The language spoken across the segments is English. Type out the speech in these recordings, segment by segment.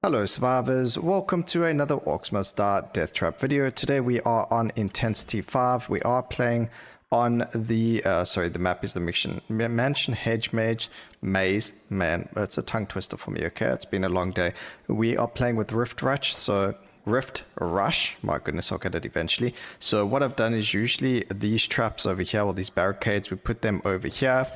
Hello survivors, welcome to another Orcs Must Die Deathtrap video. Today we are on Intensity 5. We are playing on the, the map is the Mansion Hedge Maze. Man, it's a tongue twister for me, okay? It's been a long day. We are playing with Rift Rush. My goodness, I'll get it eventually. So what I've done is usually these traps over here, or these barricades, we put them over here.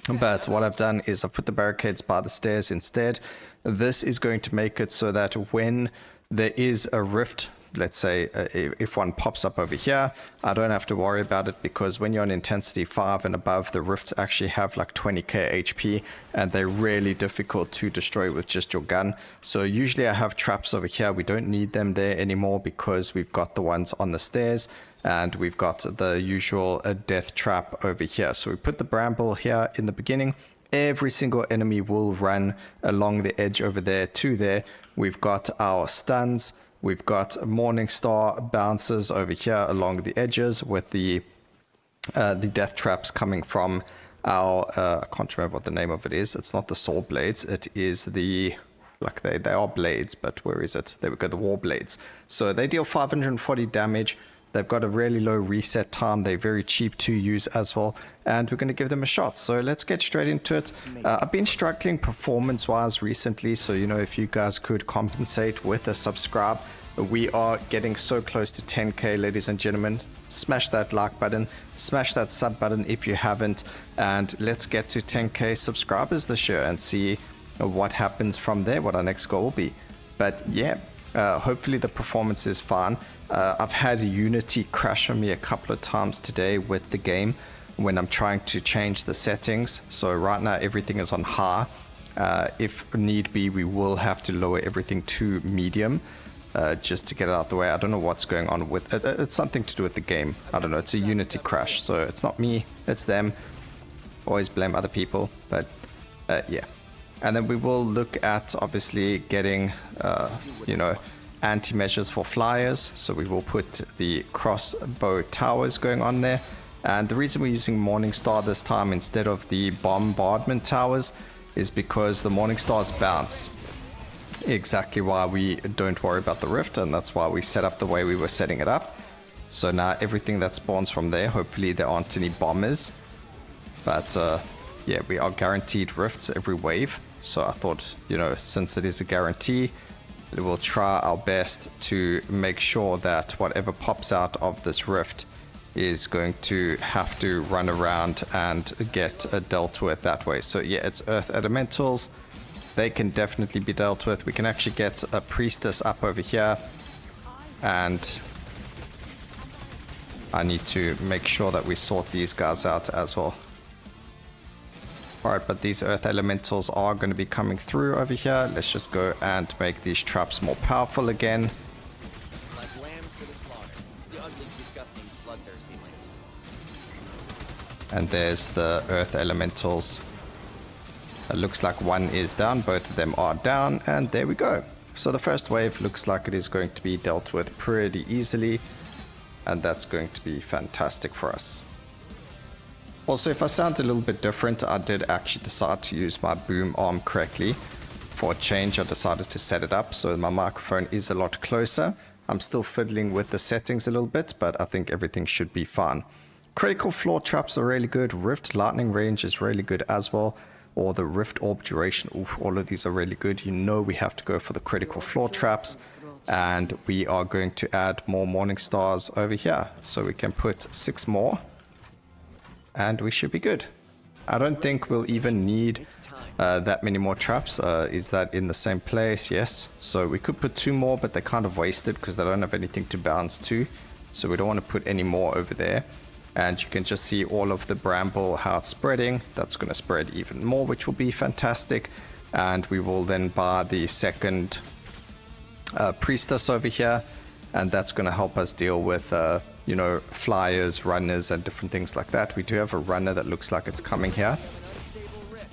But what I've done is I've put the barricades by the stairs instead. This is going to make it so that when there is a rift, let's say if one pops up over here, I don't have to worry about it, because when you're on Intensity 5 and above, the rifts actually have like 20k HP and they're really difficult to destroy with just your gun. So usually I have traps over here. We don't need them there anymore because we've got the ones on the stairs. And we've got the usual death trap over here. So we put the bramble here in the beginning. Every single enemy will run along the edge over there to there. We've got our stuns. We've got Morningstar bounces over here along the edges with the death traps coming from our, I can't remember what the name of it is. It's not the saw blades. It is the, like they are blades, but where is it? There we go, the war blades. So they deal 540 damage. They've got a really low reset time. They're very cheap to use as well. And we're going to give them a shot. So let's get straight into it. I've been struggling performance-wise recently. So, you know, if you guys could compensate with a subscribe. We are getting so close to 10k, ladies and gentlemen. Smash that like button. Smash that sub button if you haven't. And let's get to 10k subscribers this year and see what happens from there, what our next goal will be. But yeah, hopefully the performance is fine. I've had Unity crash on me a couple of times today with the game when I'm trying to change the settings. So right now everything is on high. If need be, we will have to lower everything to medium just to get it out the way. I don't know what's going on with it. It's something to do with the game. I don't know. It's a Unity crash. So it's not me, it's them. Always blame other people, but yeah. And then we will look at obviously getting, anti-measures for flyers. So we will put the crossbow towers going on there. And the reason we're using Morningstar this time instead of the bombardment towers is because the Morningstars bounce. Exactly why we don't worry about the rift, and that's why we set up the way we were setting it up. So now everything that spawns from there, hopefully there aren't any bombers. But yeah, we are guaranteed rifts every wave. So I thought, you know, since it is a guarantee, we'll try our best to make sure that whatever pops out of this rift is going to have to run around and get dealt with that way. So yeah, it's earth elementals. They can definitely be dealt with. We can actually get a priestess up over here. And I need to make sure that we sort these guys out as well. Alright, but these earth elementals are going to be coming through over here. Let's just go and make these traps more powerful again. Like lambs for the slaughter. The ugly, disgusting, bloodthirsty lambs. And there's the earth elementals. It looks like one is down. Both of them are down. And there we go. So the first wave looks like it is going to be dealt with pretty easily. And that's going to be fantastic for us. Also, if I sound a little bit different, I did actually decide to use my boom arm correctly. For a change, I decided to set it up so my microphone is a lot closer. I'm still fiddling with the settings a little bit, but I think everything should be fine. Critical floor traps are really good. Rift lightning range is really good as well. Or the Rift orb duration. Oof, all of these are really good. You know we have to go for the critical floor traps. And we are going to add more morning stars over here. So we can put 6 more. And we should be good. I don't think we'll even need that many more traps. Is that in the same place? Yes. So we could put 2 more, but they're kind of wasted because they don't have anything to bounce to. So we don't want to put any more over there. And you can just see all of the bramble, how it's spreading. That's going to spread even more, which will be fantastic. And we will then buy the second priestess over here. And that's going to help us deal with you know, flyers, runners, and different things like that. We do have a runner that looks like it's coming here.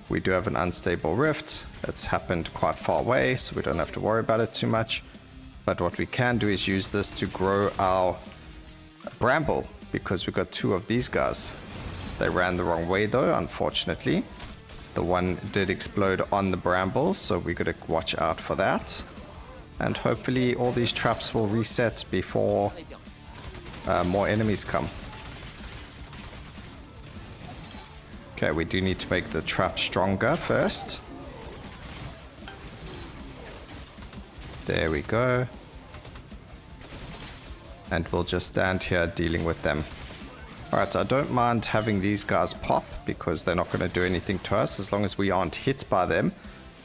We do have an unstable rift. It's happened quite far away, so we don't have to worry about it too much. But what we can do is use this to grow our bramble, because we've got 2 of these guys. They ran the wrong way though, unfortunately. The one did explode on the brambles, so we got to watch out for that. And hopefully all these traps will reset before more enemies come. Okay, we do need to make the trap stronger first. There we go. And we'll just stand here dealing with them. Alright, I don't mind having these guys pop because they're not going to do anything to us. As long as we aren't hit by them,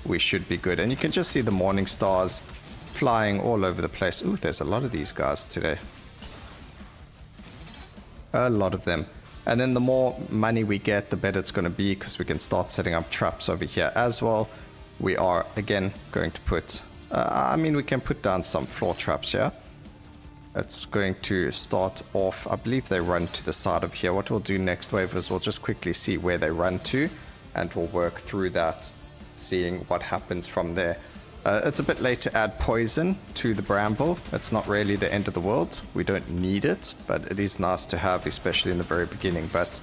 we should be good. And you can just see the morning stars flying all over the place. Ooh, there's a lot of these guys today. A lot of them. And then the more money we get, the better it's going to be because we can start setting up traps over here as well. We are, again, going to put... I mean, we can put down some floor traps here. It's going to start off... I believe they run to the side of here. What we'll do next wave is we'll just quickly see where they run to. And we'll work through that, seeing what happens from there. It's a bit late to add poison to the bramble. It's not really the end of the world. We don't need it, but it is nice to have, especially in the very beginning. But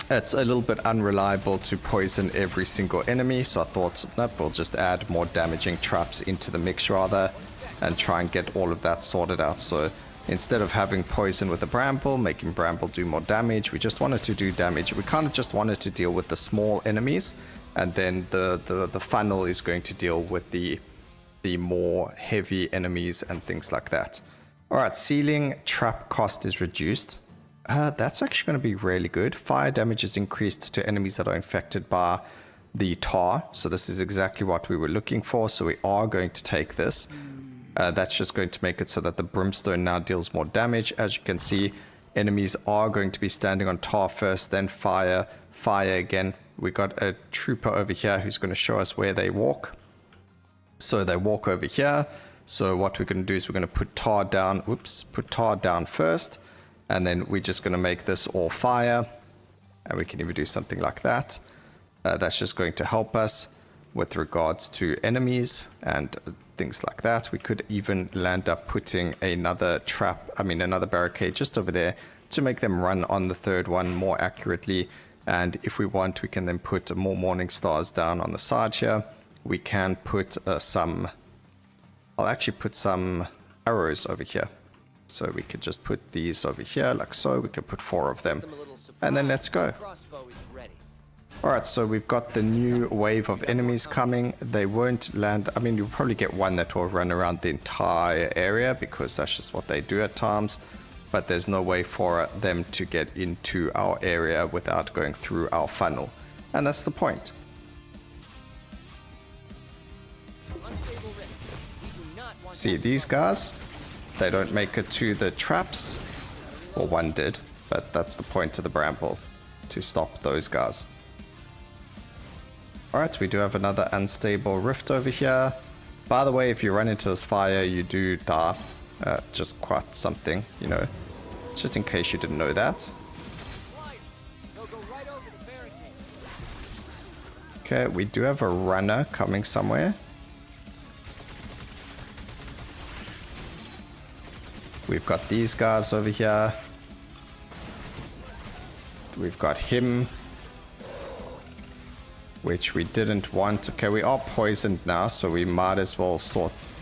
it's a little bit unreliable to poison every single enemy, so I thought, nope, we'll just add more damaging traps into the mix rather, and try and get all of that sorted out. So instead of having poison with the bramble, making bramble do more damage, we just wanted to do damage. We kind of just wanted to deal with the small enemies, and then the funnel is going to deal with the more heavy enemies and things like that. Alright, ceiling trap cost is reduced. That's actually going to be really good. Fire damage is increased to enemies that are infected by the tar. So this is exactly what we were looking for. So we are going to take this. That's just going to make it so that the brimstone now deals more damage. As you can see, enemies are going to be standing on tar first, then fire, fire again. We got a trooper over here who's going to show us where they walk. So they walk over here. So what we're going to do is we're going to put tar down. Oops, put tar down first. And then we're just going to make this all fire. And we can even do something like that. That's just going to help us with regards to enemies and things like that. We could even land up putting another another barricade just over there to make them run on the third one more accurately. And if we want, we can then put more morning stars down on the side here. We can put I'll actually put some arrows over here. So we could just put these over here like so. We could put 4 of them. And then let's go. Alright, so we've got the new wave of enemies coming. They won't land... I mean, you'll probably get one that will run around the entire area because that's just what they do at times. But there's no way for them to get into our area without going through our funnel. And that's the point. See, these guys, they don't make it to the traps. Well, one did, but that's the point of the bramble, to stop those guys. Alright, we do have another unstable rift over here. By the way, if you run into this fire, you do die. Just quite something, you know. Just in case you didn't know that. Okay, we do have a runner coming somewhere. We've got these guys over here. We've got him, which we didn't want. Okay, we are poisoned now, so we might as well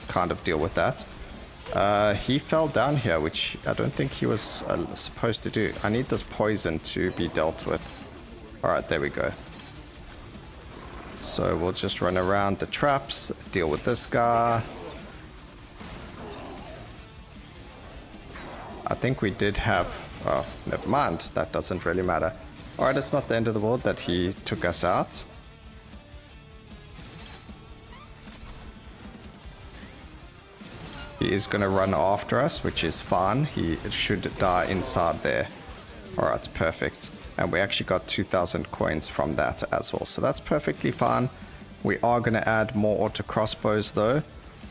kind of deal with that. He fell down here, which I don't think he was supposed to do. I need this poison to be dealt with. Alright, there we go. So we'll just run around the traps, deal with this guy. I think we did have... Oh, never mind. That doesn't really matter. Alright, it's not the end of the world that he took us out. He is going to run after us, which is fine. He should die inside there. Alright, perfect. And we actually got 2,000 coins from that as well. So that's perfectly fine. We are going to add more auto crossbows though.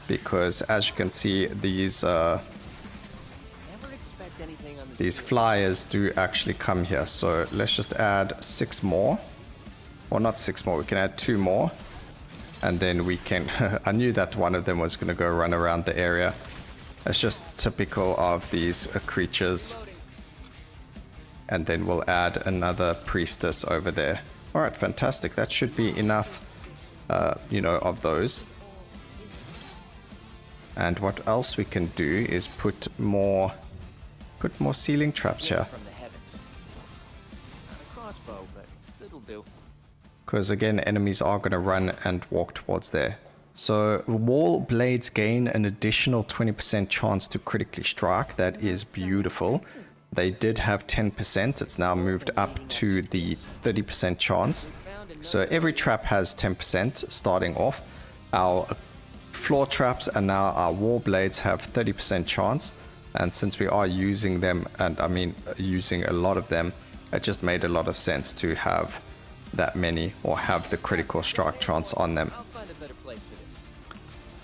Because as you can see, these flyers do actually come here. So let's just add 6 more. Or not 6 more, we can add 2 more. And then we can... I knew that one of them was going to go run around the area. That's just typical of these creatures. And then we'll add another priestess over there. Alright, fantastic. That should be enough, you know, of those. And what else we can do is put more ceiling traps here. From the heavens. Not a crossbow, but it'll do. Because again, enemies are going to run and walk towards there. So wall blades gain an additional 20% chance to critically strike. That is beautiful. They did have 10%. It's now moved up to the 30% chance. So every trap has 10% starting off. Our floor traps and now our wall blades have 30% chance. And since we are using them, and I mean using a lot of them, it just made a lot of sense to have that many or have the critical strike chance on them. I'll find a better place for this.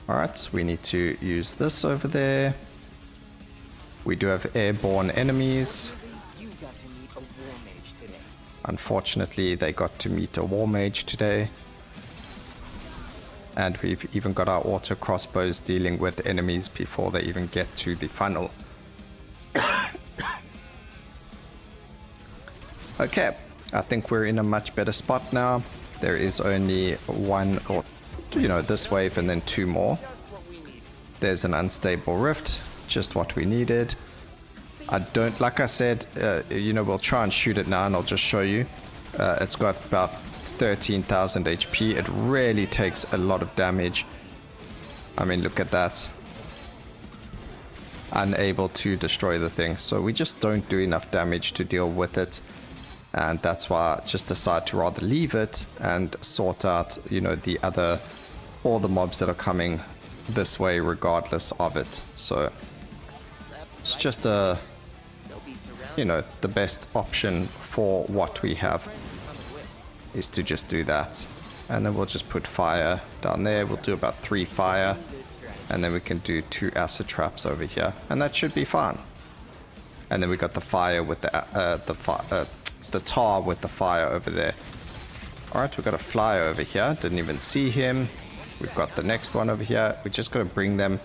Alright, we need to use this over there. We do have airborne enemies. You got to meet a War Mage today. Unfortunately, they got to meet a War Mage today. And we've even got our auto crossbows dealing with enemies before they even get to the funnel. Okay, I think we're in a much better spot now. There is only one, or this wave and then two more. There's an unstable rift, just what we needed. I don't, like I said, we'll try and shoot it now and I'll just show you. It's got about 13,000 HP. It really takes a lot of damage. I mean, look at that. Unable to destroy the thing. So we just don't do enough damage to deal with it. And that's why I just decide to rather leave it and sort out, all the mobs that are coming this way regardless of it. So it's just the best option for what we have is to just do that. And then we'll just put fire down there. We'll do about 3 fire. And then we can do 2 acid traps over here. And that should be fine. And then we got the fire with the tar with the fire over there. Alright, we've got a fly over here. Didn't even see him. We've got the next one over here. We're just going to bring them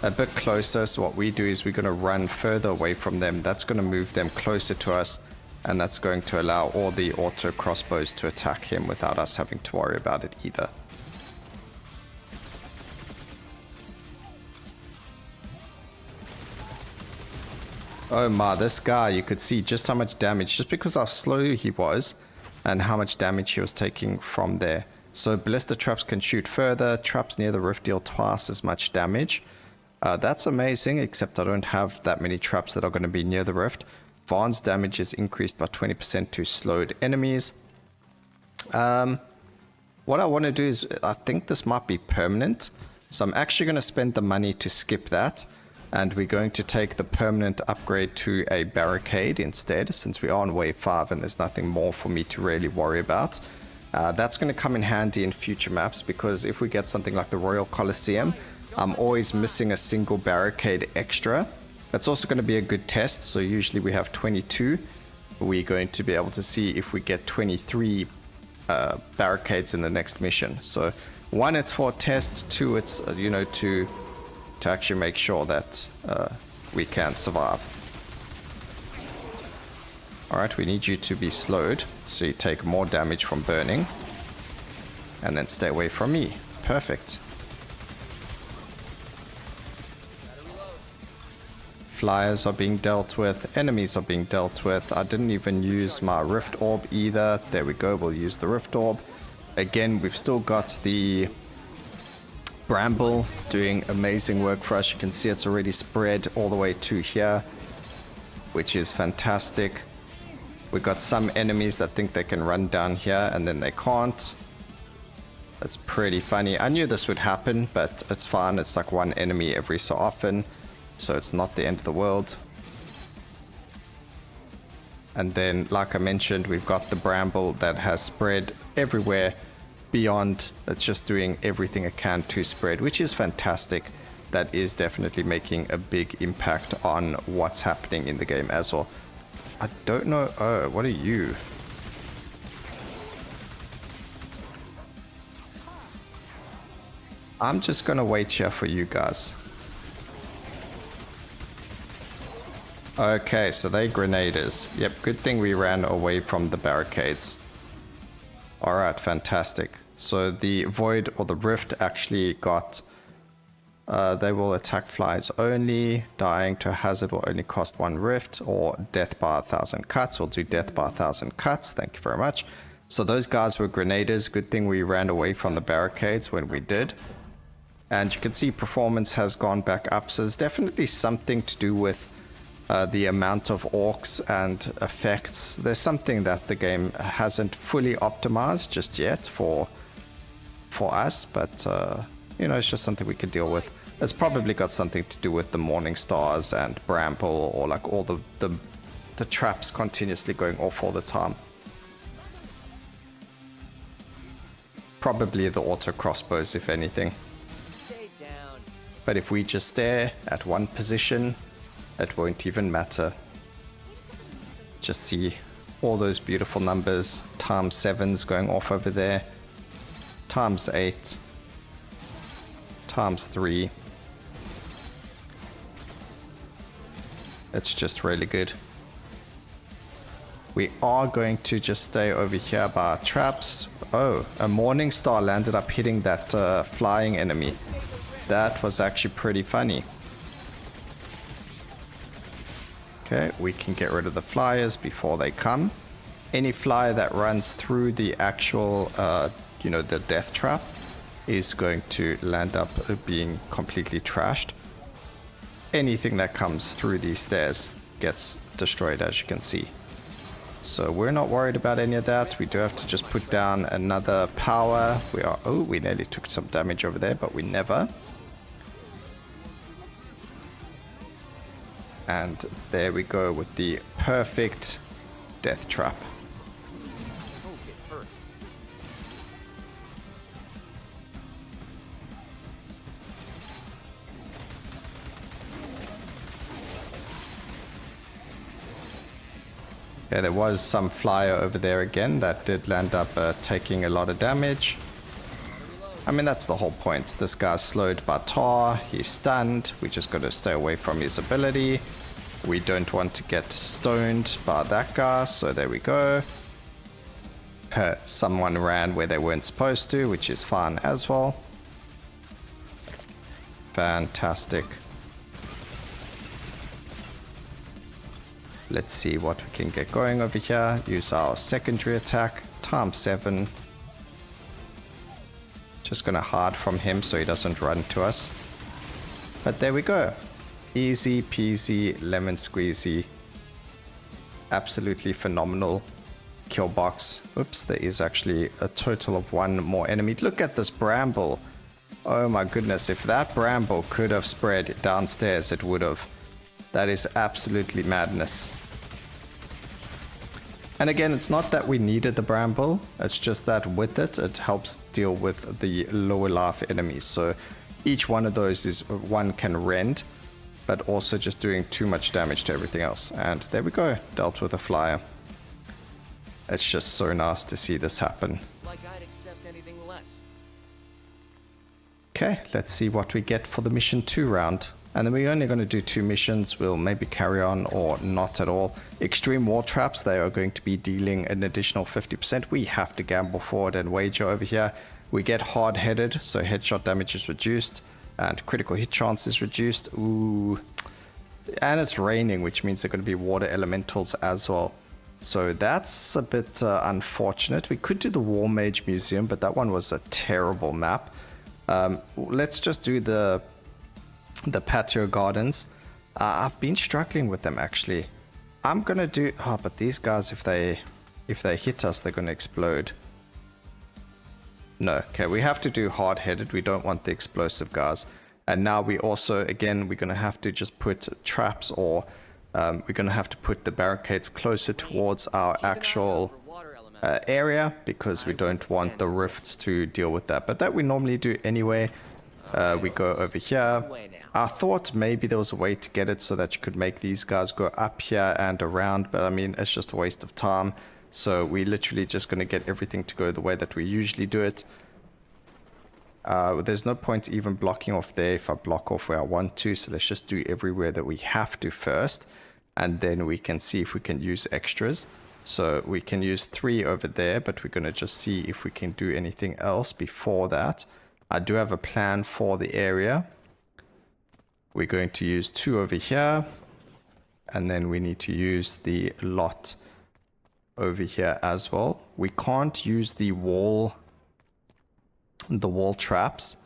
a bit closer. So what we do is we're going to run further away from them. That's going to move them closer to us. And that's going to allow all the auto crossbows to attack him without us having to worry about it either. Oh my, this guy, you could see just how much damage, just because how slow he was and how much damage he was taking from there. So ballista traps can shoot further. Traps near the rift deal twice as much damage. That's amazing, except I don't have that many traps that are going to be near the rift. Vaughn's damage is increased by 20% to slowed enemies. What I want to do is, I think this might be permanent. So I'm actually going to spend the money to skip that. And we're going to take the permanent upgrade to a barricade instead, since we are on wave 5 and there's nothing more for me to really worry about. That's going to come in handy in future maps, because if we get something like the Royal Colosseum, I'm always missing a single barricade extra. That's also going to be a good test. So usually we have 22. We're going to be able to see if we get 23 barricades in the next mission. So 1, it's for a test. 2, it's to actually make sure that we can survive. Alright, we need you to be slowed so you take more damage from burning. And then stay away from me. Perfect. Flyers are being dealt with. Enemies are being dealt with. I didn't even use my Rift Orb either. There we go. We'll use the Rift Orb. Again, we've still got the Bramble doing amazing work for us. You can see it's already spread all the way to here, which is fantastic. We've got some enemies that think they can run down here and then they can't. That's pretty funny. I knew this would happen, but it's fine. It's like one enemy every so often, so it's not the end of the world. And then, like I mentioned, we've got the Bramble that has spread everywhere beyond. It's just doing everything it can to spread, which is fantastic. That is definitely making a big impact on what's happening in the game as well. I don't know. Oh, what are you? I'm just gonna wait here for you guys. Okay, so they grenaders. Yep, good thing we ran away from the barricades. Alright, fantastic. So the void or the rift actually got They will attack flies only. Dying to a hazard will only cost 1 rift, or death by 1,000 cuts. We'll do death by 1,000 cuts. Thank you very much. So those guys were grenaders. Good thing we ran away from the barricades when we did. And you can see performance has gone back up. So there's definitely something to do with the amount of orcs and effects. There's something that the game hasn't fully optimized just yet for us, but you know, it's just something we can deal with. It's probably got something to do with the morning stars and bramble, or like all the traps continuously going off all the time. Probably the auto crossbows, if anything. Stay down. But if we just stare at one position, it won't even matter. Just see all those beautiful numbers. Times 7s going off over there. Times 8. Times 3. It's just really good. We are going to just stay over here by our traps. Oh, a morning star landed up hitting that flying enemy. That was actually pretty funny. Okay, we can get rid of the flyers before they come. Any flyer that runs through the actual, you know, the death trap is going to land up being completely trashed. Anything that comes through these stairs gets destroyed, as you can see. So we're not worried about any of that. We do have to just put down another power. Oh, we nearly took some damage over there, but we never. And there we go with the perfect death trap. Don't get hurt. Yeah, there was some flyer over there again that did land up taking a lot of damage. I mean, that's the whole point. This guy's slowed by tar, he's stunned, we just got to stay away from his ability. We don't want to get stoned by that guy, so there we go. Someone ran where they weren't supposed to, which is fine as well. Fantastic. Let's see what we can get going over here. Use our secondary attack, times 7. Just gonna hide from him so he doesn't run to us. But there we go. Easy peasy lemon squeezy. Absolutely phenomenal kill box. Oops, there is actually a total of 1 more enemy. Look at this bramble. Oh my goodness, if that bramble could have spread downstairs, it would have. That is absolutely madness. And again, it's not that we needed the bramble, it's just that with it, it helps deal with the lower life enemies. So each one of those is one can rend, but also just doing too much damage to everything else. And there we go, dealt with a flyer. It's just so nice to see this happen. Like I'd accept anything less. Okay, let's see what we get for the mission 2 round. And then we're only going to do 2 missions. We'll maybe carry on or not at all. Extreme War Traps, they are going to be dealing an additional 50%. We have to gamble forward and wager over here. We get hard-headed, so headshot damage is reduced. And critical hit chance is reduced. Ooh. And it's raining, which means they're going to be water elementals as well. So that's a bit unfortunate. We could do the War Mage Museum, but that one was a terrible map. Let's just do the Patio Gardens. I've been struggling with them actually. I'm gonna do but these guys, if they hit us, they're gonna explode. No, okay, we have to do hard-headed. We don't want the explosive guys. And now we also, again, we're gonna have to just put traps, or we're gonna have to put the barricades closer towards our actual area, because we don't want the rifts to deal with that. But that we normally do anyway. We go over here. I thought maybe there was a way to get it so that you could make these guys go up here and around, but I mean, it's just a waste of time. So we're literally just going to get everything to go the way that we usually do it. There's no point even blocking off there if I block off where I want to, so let's just do everywhere that we have to first, and then we can see if we can use extras. So we can use 3 over there, but we're going to just see if we can do anything else before that. I do have a plan for the area. We're going to use 2 over here. And then we need to use the lot over here as well. We can't use the wall traps.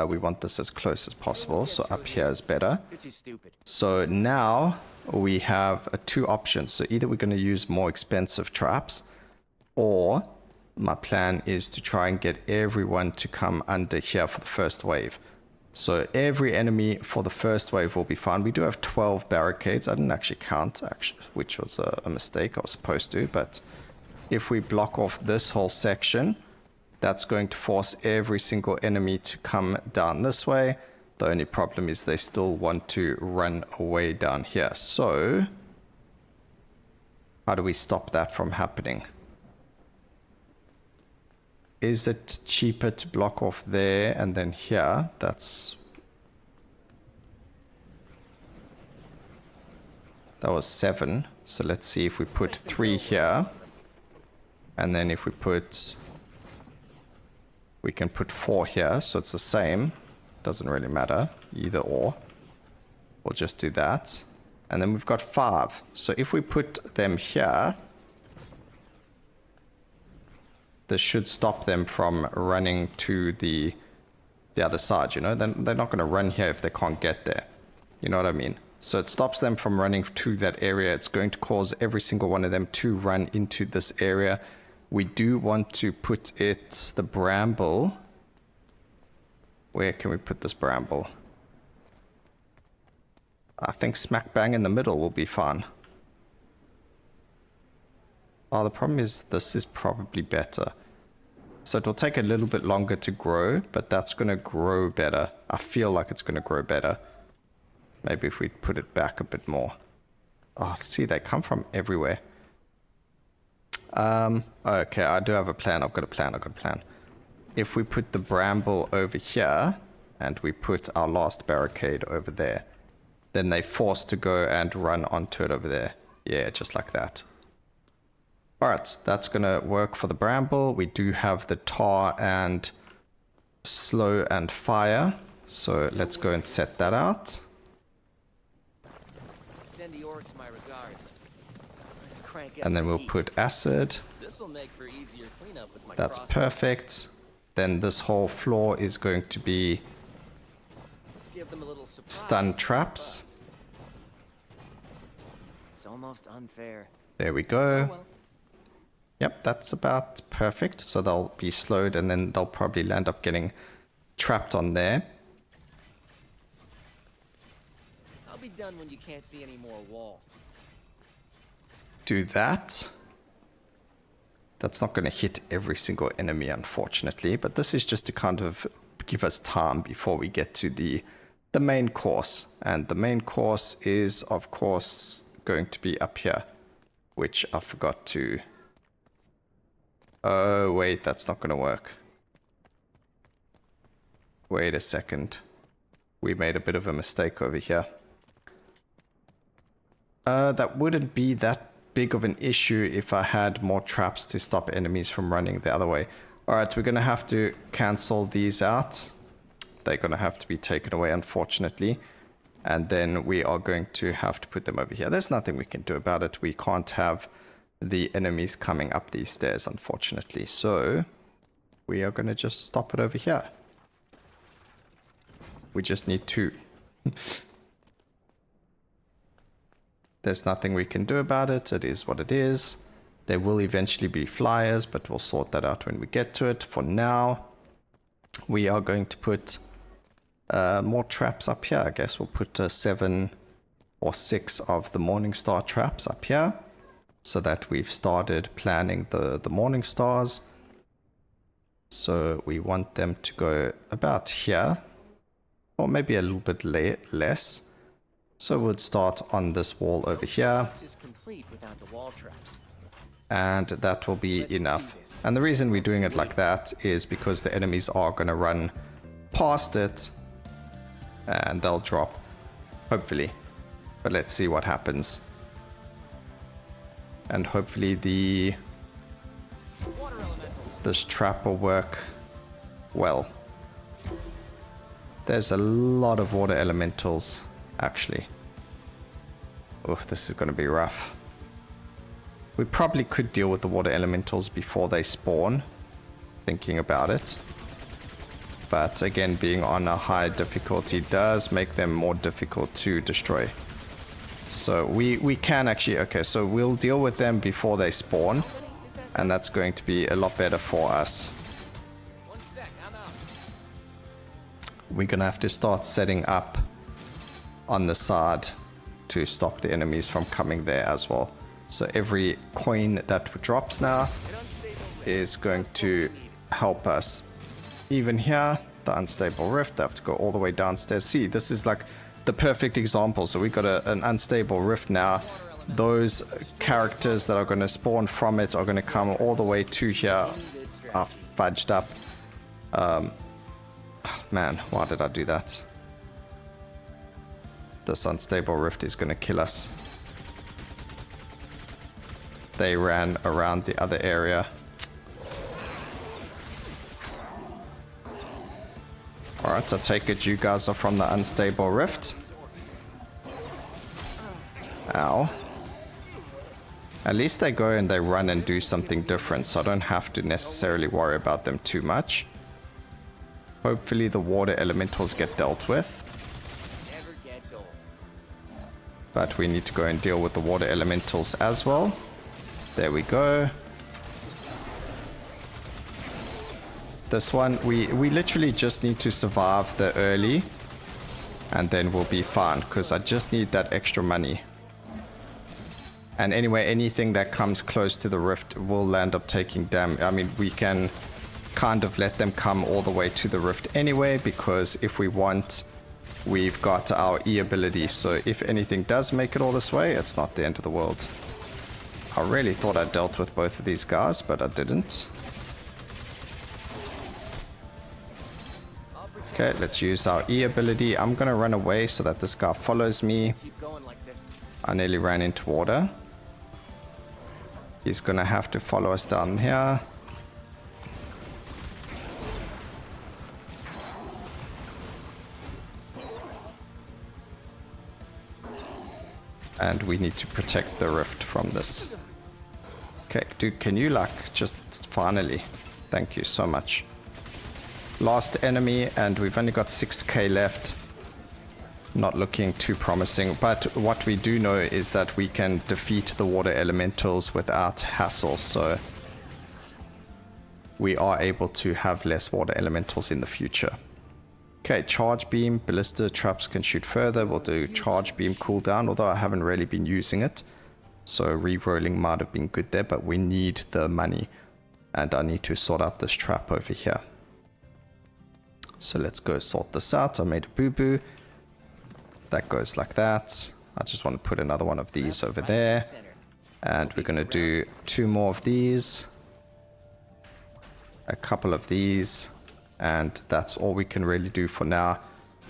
We want this as close as possible, so up here is better. You're too stupid. So now we have 2 options. So either we're going to use more expensive traps, or my plan is to try and get everyone to come under here for the first wave. So every enemy for the first wave will be fine. We do have 12 barricades. I didn't actually count, which was a mistake. I was supposed to, but if we block off this whole section, that's going to force every single enemy to come down this way. The only problem is they still want to run away down here. So how do we stop that from happening? Is it cheaper to block off there and then here? That was 7. So let's see if we put 3 here. And then if we can put 4 here. So it's the same. Doesn't really matter. Either or. We'll just do that. And then we've got 5. So if we put them here, this should stop them from running to the other side, you know? Then they're not going to run here if they can't get there. You know what I mean? So it stops them from running to that area. It's going to cause every single one of them to run into this area. We do want to put the bramble. Where can we put this bramble? I think smack bang in the middle will be fine. Oh, the problem is this is probably better. So it will take a little bit longer to grow, but that's going to grow better. I feel like it's going to grow better. Maybe if we put it back a bit more. Oh, see, they come from everywhere. Okay, I do have a plan. I've got a plan. If we put the bramble over here, and we put our last barricade over there, then they're forced to go and run onto it over there. Yeah, just like that. Alright, that's going to work for the bramble. We do have the tar and slow and fire. So let's go and set that out. Send the orcs my regards. Let's crank up And then the we'll heat. put acid. This'll make for easier cleanup with my That's crossbow. perfect. Then this whole floor is going to be Let's give them a little surprise. stun traps. It's almost unfair. There we Oh go. well. Yep, that's about perfect. So they'll be slowed and then they'll probably land up getting trapped on there. I'll be done when you can't see any more wall. Do that. That's not going to hit every single enemy, unfortunately. But this is just to kind of give us time before we get to the main course. And the main course is, of course, going to be up here, which I forgot to... Oh, wait, that's not going to work. Wait a second. We made a bit of a mistake over here. That wouldn't be that big of an issue if I had more traps to stop enemies from running the other way. Alright, we're going to have to cancel these out. They're going to have to be taken away, unfortunately. And then we are going to have to put them over here. There's nothing we can do about it. We can't have the enemies coming up these stairs, unfortunately. So we are going to just stop it over here. We just need 2. There's nothing we can do about it. It is what it is. There will eventually be flyers, but we'll sort that out when we get to it. For now, we are going to put more traps up here. I guess we'll put 7 or 6 of the Morningstar traps up here, so that we've started planning the morning stars. So we want them to go about here, or maybe a little bit less. So we'll start on this wall over here, Box is complete without the wall traps. and that will be enough. And the reason we're doing it like that is because the enemies are going to run past it, and they'll drop, hopefully. But let's see what happens. And hopefully Water elementals. this trap will work well. There's a lot of water elementals, actually. Oh, this is going to be rough. We probably could deal with the water elementals before they spawn, thinking about it. But again, being on a high difficulty does make them more difficult to destroy. So we can actually... Okay, so we'll deal with them before they spawn. And that's going to be a lot better for us. We're going to have to start setting up on the side to stop the enemies from coming there as well. So every coin that drops now is going to help us. Even here, the unstable rift, I have to go all the way downstairs. See, this is like the perfect example. So we've got an unstable rift now. Those characters that are going to spawn from it are going to come all the way to here. Are fudged up. Man, why did I do that? This unstable rift is going to kill us. They ran around the other area. Alright, so take it you guys are from the unstable rift. Ow. At least they go and they run and do something different, so I don't have to necessarily worry about them too much. Hopefully the water elementals get dealt with. But we need to go and deal with the water elementals as well. There we go. This one, we literally just need to survive the early. And then we'll be fine, because I just need that extra money. And anyway, anything that comes close to the rift will end up taking damage. I mean, we can kind of let them come all the way to the rift anyway, because if we want, we've got our E ability. So if anything does make it all this way, it's not the end of the world. I really thought I dealt with both of these guys, but I didn't. Okay, let's use our E ability. I'm gonna run away so that this guy follows me. I nearly ran into water. He's gonna have to follow us down here. And we need to protect the rift from this. Okay, dude, can you like just finally? Thank you so much. Last enemy, and we've only got 6k left. Not looking too promising, but what we do know is that we can defeat the water elementals without hassle, so we are able to have less water elementals in the future. Okay, charge beam, ballista traps can shoot further. We'll do charge beam cooldown, although I haven't really been using it. So re-rolling might have been good there, but we need the money. And I need to sort out this trap over here. So let's go sort this out. I made a boo-boo. That goes like that. I just want to put another one of these over there. And we're going to do 2 more of these. A couple of these. And that's all we can really do for now.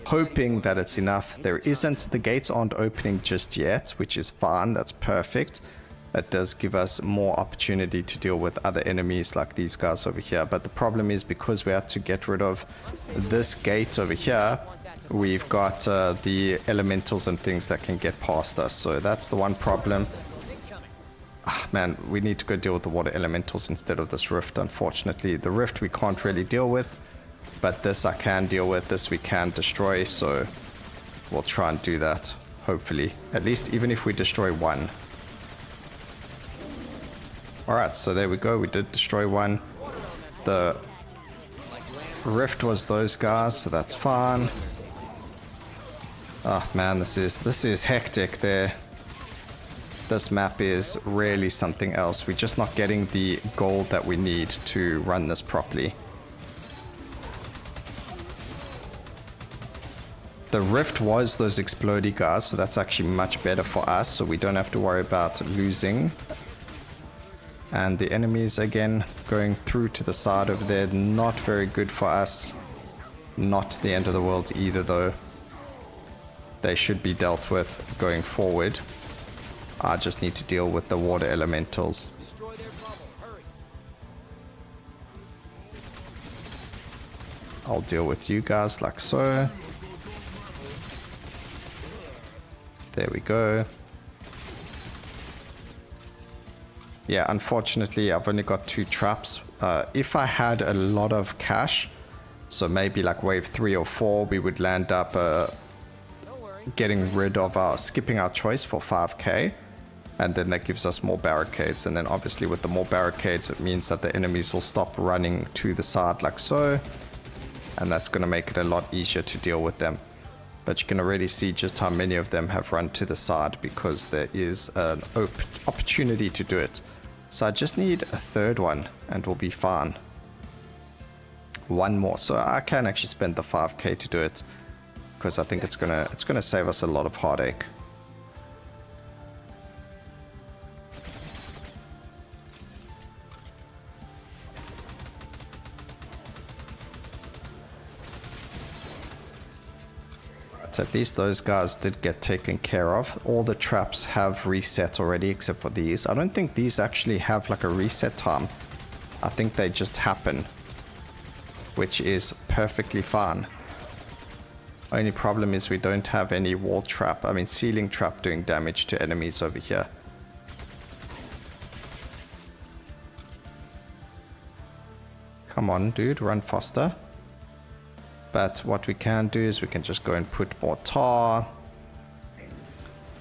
Hoping that it's enough. There isn't. The gates aren't opening just yet, which is fine. That's perfect. That does give us more opportunity to deal with other enemies like these guys over here. But the problem is, because we had to get rid of this gate over here, we've got the elementals and things that can get past us. So that's the one problem. Ah, man, we need to go deal with the water elementals instead of this rift, unfortunately. The rift we can't really deal with. But this I can deal with. This we can destroy. So we'll try and do that, hopefully. At least even if we destroy one. Alright, so there we go. We did destroy one. The rift was those guys, so that's fine. Oh man, this is hectic there. This map is really something else. We're just not getting the gold that we need to run this properly. The rift was those explodey guys, so that's actually much better for us, so we don't have to worry about losing. And the enemies, again, going through to the side over there, not very good for us. Not the end of the world either, though. They should be dealt with going forward. I just need to deal with the water elementals. I'll deal with you guys like so. There we go. Yeah, unfortunately, I've only got 2 traps. If I had a lot of cash, so maybe like wave 3 or 4, we would land up getting rid of skipping our choice for 5k. And then that gives us more barricades. And then obviously with the more barricades, it means that the enemies will stop running to the side like so. And that's going to make it a lot easier to deal with them. But you can already see just how many of them have run to the side because there is an opportunity to do it. So I just need a 3rd one and we'll be fine. 1 more. So I can actually spend the 5k to do it because I think it's gonna save us a lot of heartache. So at least those guys did get taken care of. All the traps have reset already except for these. I don't think these actually have like a reset time. I think they just happen, which is perfectly fine. Only problem is we don't have any ceiling trap doing damage to enemies over here. Come on, dude, run faster. But what we can do is we can just go and put more tar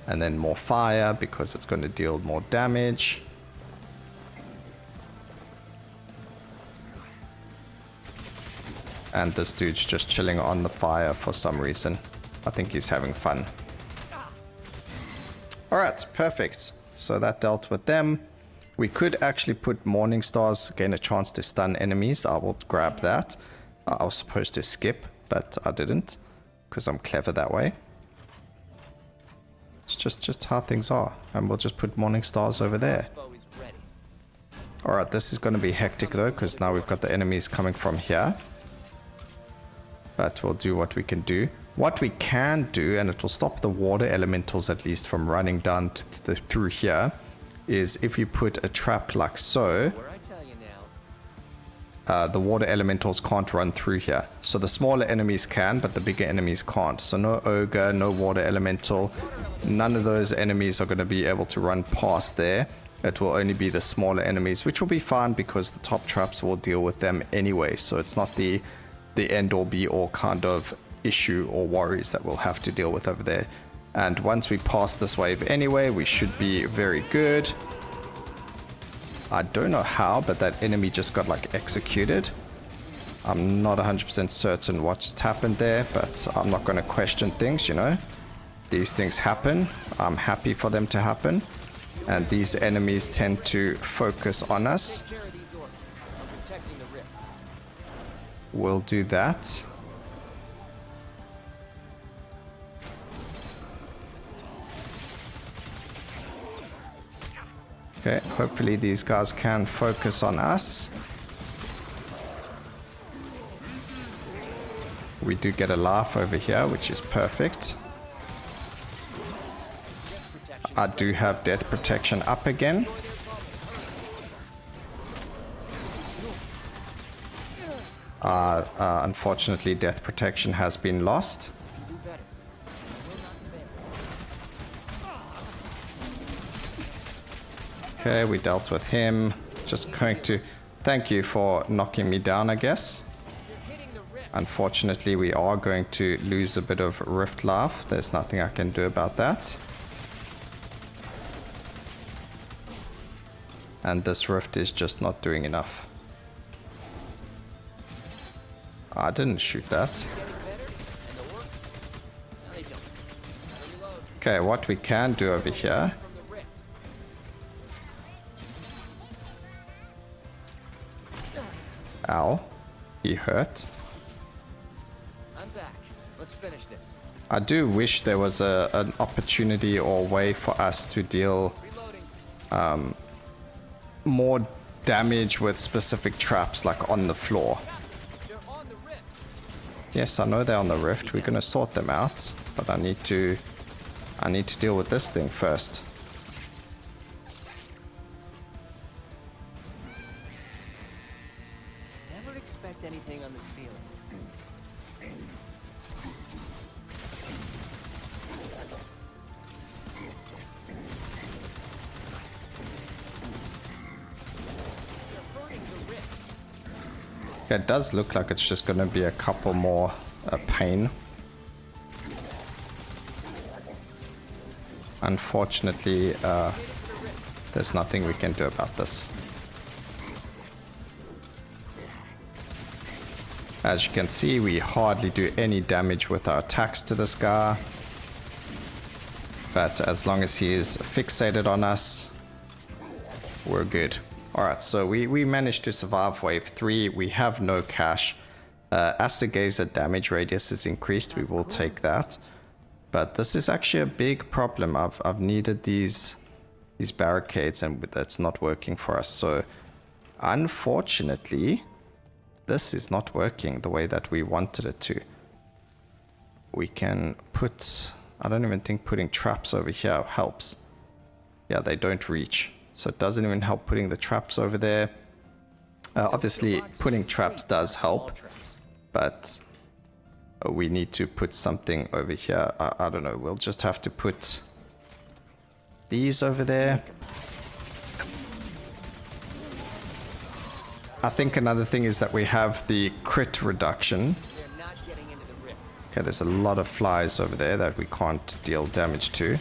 and then more fire because it's going to deal more damage. And this dude's just chilling on the fire for some reason. I think he's having fun. Alright, perfect. So that dealt with them. We could actually put Morning Stars, gain a chance to stun enemies. I will grab that. I was supposed to skip, but I didn't, because I'm clever that way. It's just how things are. And we'll just put Morning Stars over there. Alright, this is going to be hectic though, because now we've got the enemies coming from here. But we'll do what we can do. What we can do, and it will stop the water elementals at least from running down through here, is if you put a trap like so, the water elementals can't run through here. So the smaller enemies can, but the bigger enemies can't. So no ogre, no water elemental. None of those enemies are going to be able to run past there. It will only be the smaller enemies, which will be fine because the top traps will deal with them anyway. So it's not the end or be all kind of issue or worries that we'll have to deal with over there. And once we pass this wave anyway, we should be very good. I don't know how, but that enemy just got like executed. I'm not 100% certain what just happened there, but I'm not going to question things, you know. These things happen. I'm happy for them to happen. And these enemies tend to focus on us. We'll do that. Okay, hopefully these guys can focus on us. We do get a laugh over here, which is perfect. I do have death protection up again. Unfortunately, death protection has been lost. Okay, we dealt with him. Just going to thank you for knocking me down, I guess. Unfortunately, we are going to lose a bit of Rift Life. There's nothing I can do about that. And this Rift is just not doing enough. I didn't shoot that. Okay, what we can do over here. Ow. He hurt. I'm back. Let's finish this. I do wish there was an opportunity or way for us to deal more damage with specific traps, like on the floor. Yes, I know they're on the rift. We're gonna sort them out, but I need to deal with this thing first. Never expect anything on the ceiling. Okay, it does look like it's just going to be a couple more pain. Unfortunately, there's nothing we can do about this. As you can see, we hardly do any damage with our attacks to this guy. But as long as he is fixated on us, we're good. Alright, so we managed to survive wave 3. We have no cash. As the gazer damage radius is increased, we will take that. But this is actually a big problem. I've needed these barricades and that's not working for us. So unfortunately, this is not working the way that we wanted it to. We can put... I don't even think putting traps over here helps. Yeah, they don't reach. So it doesn't even help putting the traps over there. Obviously, putting traps does help. But we need to put something over here. I don't know. We'll just have to put these over there. I think another thing is that we have the crit reduction. Okay, there's a lot of flies over there that we can't deal damage to.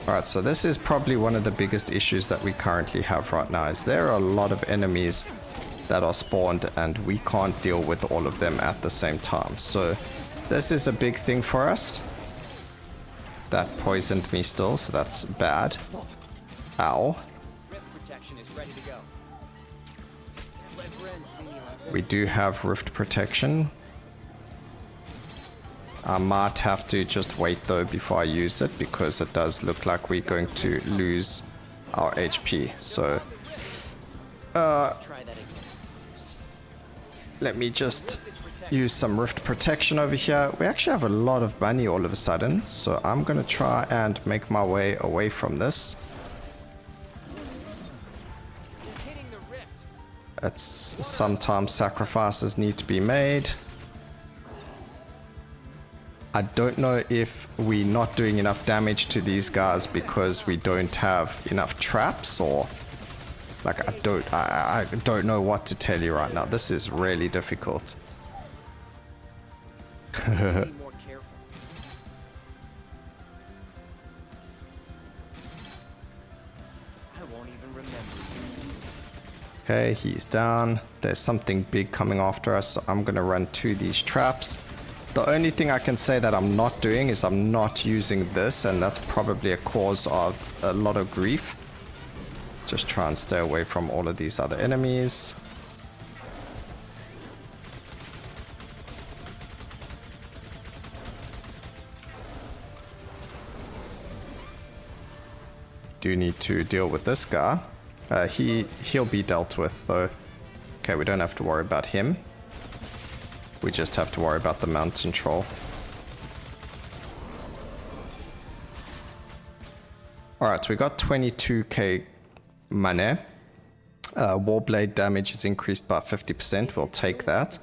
Alright, so this is probably one of the biggest issues that we currently have right now, is there are a lot of enemies that are spawned and we can't deal with all of them at the same time. So this is a big thing for us. That poisoned me still, so that's bad. Ow. We do have rift protection. I might have to just wait though before I use it, because it does look like we're going to lose our HP. So let me just use some rift protection over here. We actually have a lot of money all of a sudden, so I'm gonna try and make my way away from this. It's sometimes sacrifices need to be made. I don't know if we're not doing enough damage to these guys because we don't have enough traps, or like I don't know what to tell you right now. This is really difficult. Okay, he's down. There's something big coming after us, so I'm gonna run to these traps. The only thing I can say that I'm not doing is I'm not using this, and that's probably a cause of a lot of grief. Just try and stay away from all of these other enemies. Do need to deal with this guy. He'll be dealt with though. Okay, we don't have to worry about him. We just have to worry about the mountain troll. Alright, so we got 22k money. Warblade damage is increased by 50%. We'll take that.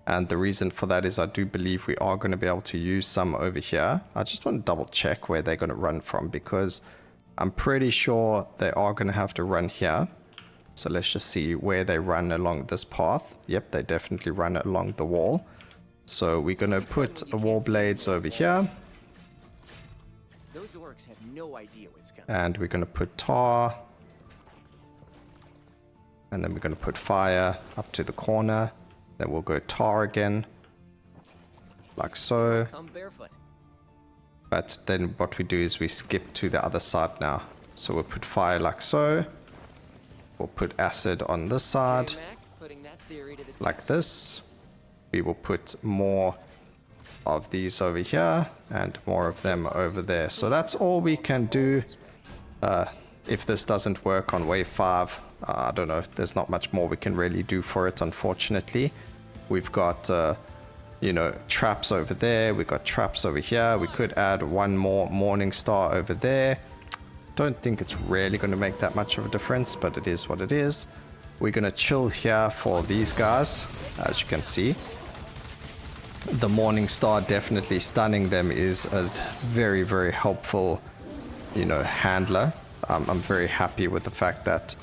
And the reason for that is I do believe we are going to be able to use some over here. I just want to double check where they're going to run from, because I'm pretty sure they are going to have to run here. So let's just see where they run along this path. Yep, they definitely run along the wall. So we're going to put wall blades over here. Those orcs have no idea what's coming. And we're going to put tar. And then we're going to put fire up to the corner. Then we'll go tar again. Like so. Come barefoot. But then what we do is we skip to the other side now. So we'll put fire like so. We'll put acid on this side. Like this. We will put more of these over here and more of them over there. So that's all we can do. If this doesn't work on wave 5, I don't know. There's not much more we can really do for it, unfortunately. We've got... you know, traps over there. We got traps over here. We could add one more morning star over there. Don't think it's really going to make that much of a difference, but it is what it is. We're going to chill here for these guys, as you can see. The morning star definitely stunning them is a very, very helpful, you know, handler. I'm very happy with the fact that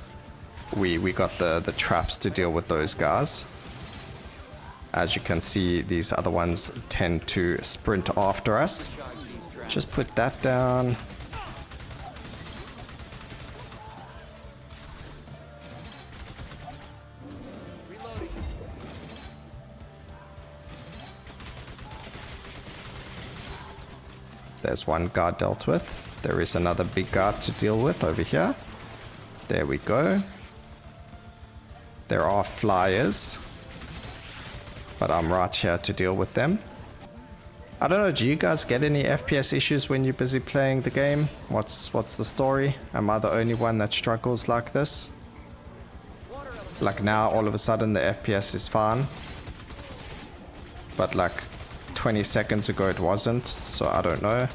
we got the traps to deal with those guys. As you can see, these other ones tend to sprint after us. Just put that down. There's one guard dealt with. There is another big guard to deal with over here. There we go. There are flyers, but I'm right here to deal with them. I don't know, do you guys get any FPS issues when you're busy playing the game? What's the story? Am I the only one that struggles like this? Like now, all of a sudden the FPS is fine. But like 20 seconds ago it wasn't, so I don't know.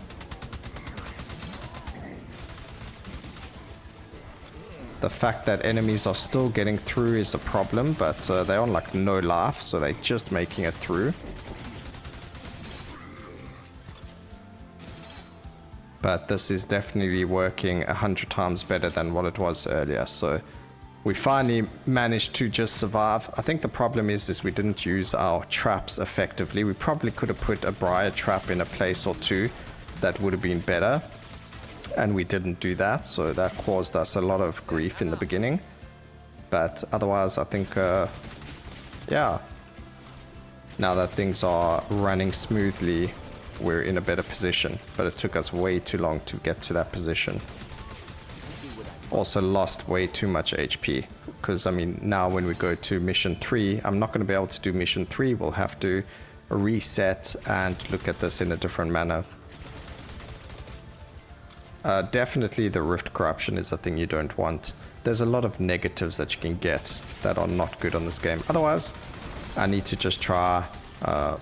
The fact that enemies are still getting through is a problem, but they're on like no life, so they're just making it through. But this is definitely working 100 times better than what it was earlier, so we finally managed to just survive. I think the problem is we didn't use our traps effectively. We probably could have put a briar trap in a place or two. That would have been better. And we didn't do that, so that caused us a lot of grief in the beginning. But otherwise, I think, yeah. Now that things are running smoothly, we're in a better position. But it took us way too long to get to that position. Also lost way too much HP, because I mean now when we go to mission 3, I'm not going to be able to do mission 3. We'll have to reset and look at this in a different manner. Definitely the rift corruption is a thing you don't want. There's a lot of negatives that you can get that are not good on this game. Otherwise, I need to just try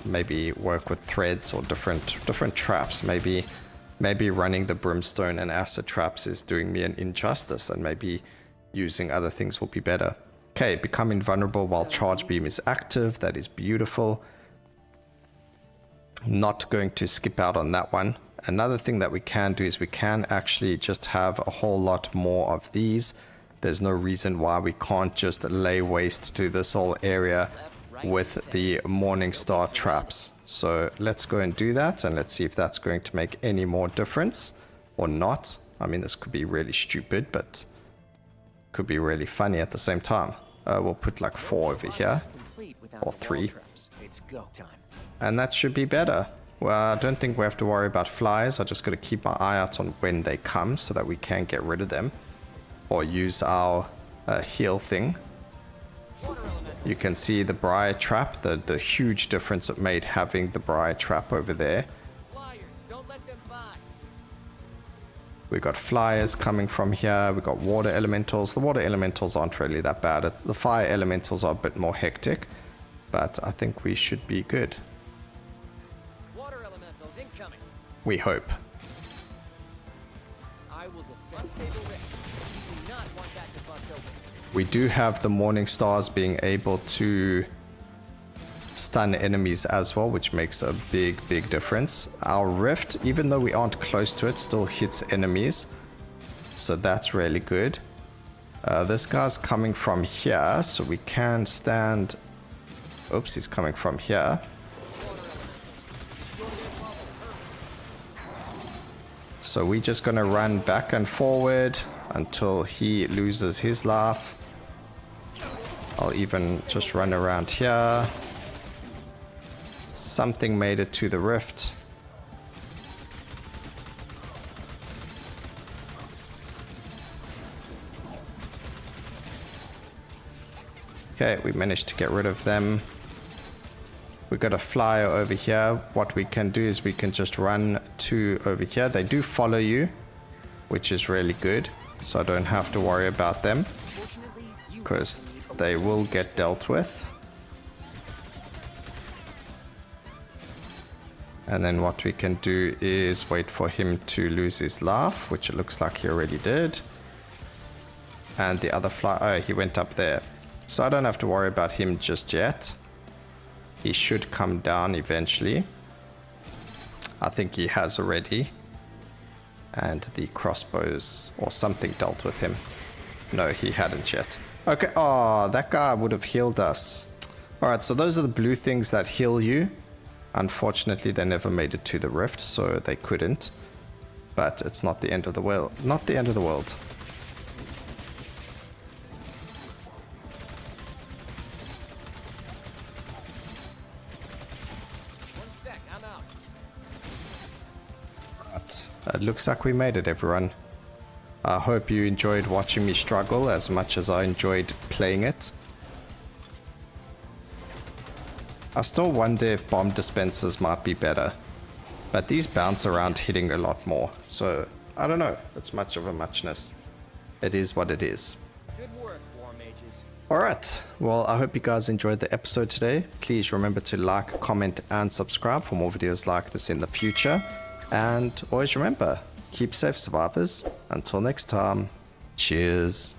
maybe work with threads or different traps. Maybe running the brimstone and acid traps is doing me an injustice, and maybe using other things will be better. Okay, become invulnerable while charge beam is active. That is beautiful. Not going to skip out on that one. Another thing that we can do is we can actually just have a whole lot more of these. There's no reason why we can't just lay waste to this whole area with the Morningstar traps. So let's go and do that, and let's see if that's going to make any more difference or not. I mean, this could be really stupid, but could be really funny at the same time. We'll put like 4 over here, or 3. And that should be better. Well, I don't think we have to worry about flies. I just got to keep my eye out on when they come so that we can get rid of them. Or use our heal thing. You can see the briar trap, the huge difference it made having the briar trap over there. We got flyers coming from here. We got water elementals. The water elementals aren't really that bad. The fire elementals are a bit more hectic, but I think we should be good. Water elementals incoming. We hope. I will defend stable rift. You do not want that to bust open. We do have the morning stars being able to stun enemies as well, which makes a big difference. Our rift, even though we aren't close to it, still hits enemies, so that's really good. This guy's coming from here, so we can stand. Oops, he's coming from here. So we're just gonna run back and forward until he loses his life. I'll even just run around here. Something made it to the rift. Okay, we managed to get rid of them. We got a flyer over here. What we can do is we can just run to over here. They do follow you, which is really good. So I don't have to worry about them, because they will get dealt with. And then what we can do is wait for him to lose his life, which it looks like he already did. And the other fly, oh, he went up there. So I don't have to worry about him just yet. He should come down eventually. I think he has already. And the crossbows or something dealt with him. No, he hadn't yet. Okay, oh, that guy would have healed us. Alright, so those are the blue things that heal you. Unfortunately, they never made it to the rift, so they couldn't. But it's not the end of the world. Not the end of the world. But it looks like we made it, everyone. I hope you enjoyed watching me struggle as much as I enjoyed playing it. I still wonder if bomb dispensers might be better. But these bounce around hitting a lot more. So, I don't know. It's much of a muchness. It is what it is. Good work, War Mages. Alright, well, I hope you guys enjoyed the episode today. Please remember to like, comment, and subscribe for more videos like this in the future. And always remember, keep safe, survivors. Until next time, cheers.